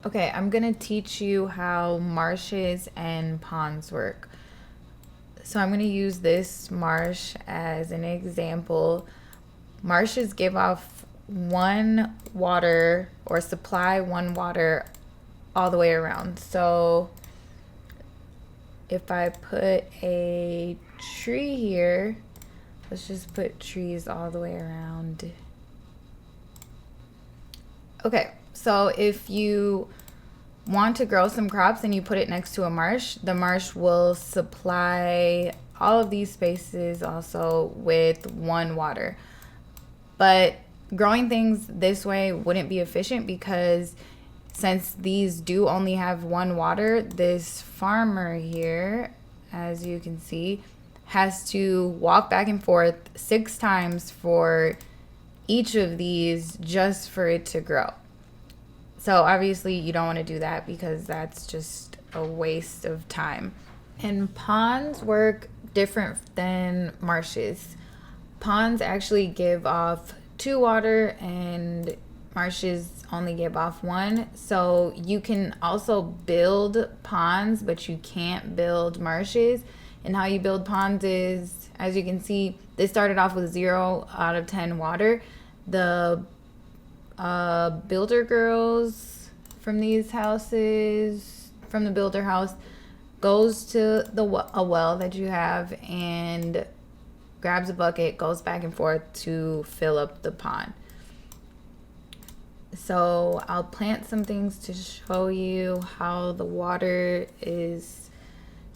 Okay, I'm gonna teach you how marshes and ponds work. So I'm gonna use this marsh as an example. Marshes give off one water or supply one water all the way around. So if I put a tree here, let's just put trees all the way around. Okay, so if you want to grow some crops and you put it next to a marsh, the marsh will supply all of these spaces also with one water. But growing things this way wouldn't be efficient because since these do only have one water, this farmer here, as you can see, has to walk back and forth 6 times for each of these just for it to grow. So obviously you don't want to do that because that's just a waste of time. And ponds work different than marshes. Ponds actually give off 2 water and marshes only give off 1. So you can also build ponds, but you can't build marshes. And how you build ponds is, as you can see, this started off with 0 out of 10 water. The builder girls from these houses, from the builder house, goes to a well that you have and grabs a bucket, goes back and forth to fill up the pond. So I'll plant some things to show you how the water is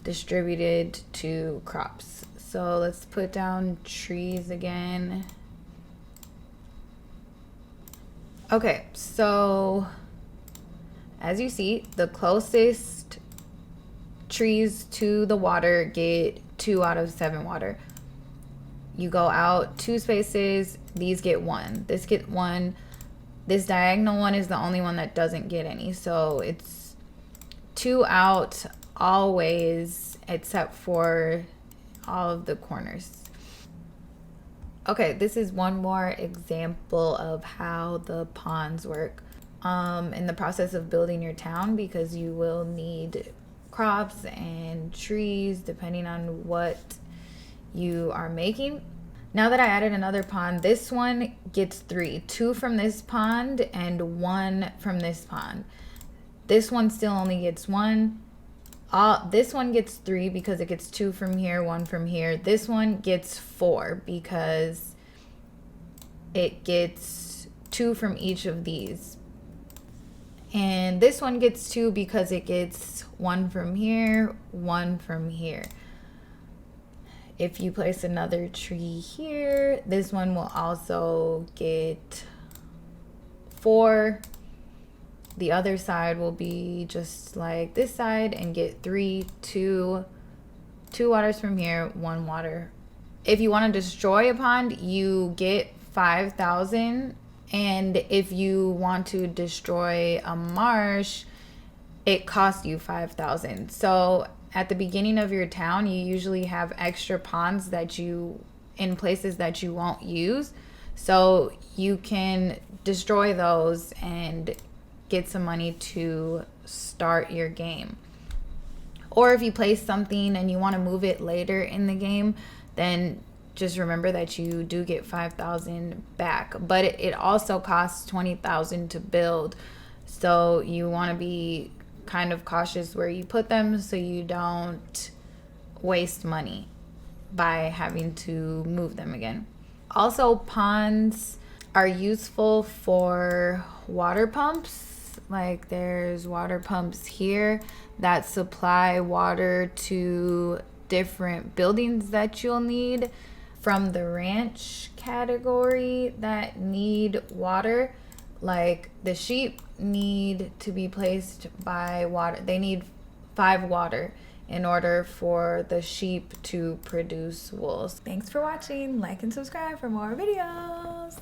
distributed to crops. So let's put down trees again. Okay, so as you see, the closest trees to the water get 2 out of 7 water. You go out 2 spaces, these get 1. This get 1. This diagonal one is the only one that doesn't get any. So it's 2 out always except for all of the corners. Okay, this is one more example of how the ponds work in the process of building your town, because you will need crops and trees depending on what you are making. Now that I added another pond, this one gets 3. 2 from this pond and 1 from this pond. This one still only gets 1. This one gets 3 because it gets 2 from here, 1 from here. This one gets 4 because it gets 2 from each of these. And this one gets 2 because it gets 1 from here, 1 from here. If you place another tree here, this one will also get 4. The other side will be just like this side and get 3, 2 waters from here, 1 water. If you want to destroy a pond, you get 5,000. And if you want to destroy a marsh, it costs you 5,000. So at the beginning of your town, you usually have extra ponds that you in places that you won't use. So you can destroy those and get some money to start your game. Or if you place something and you want to move it later in the game, then just remember that you do get 5,000 back. But it also costs 20,000 to build. So you want to be kind of cautious where you put them so you don't waste money by having to move them again. Also, ponds are useful for water pumps. Like there's water pumps here that supply water to different buildings that you'll need from the ranch category that need water. Like the sheep need to be placed by water. They need 5 water in order for the sheep to produce wool. Thanks for watching. Like and subscribe for more videos.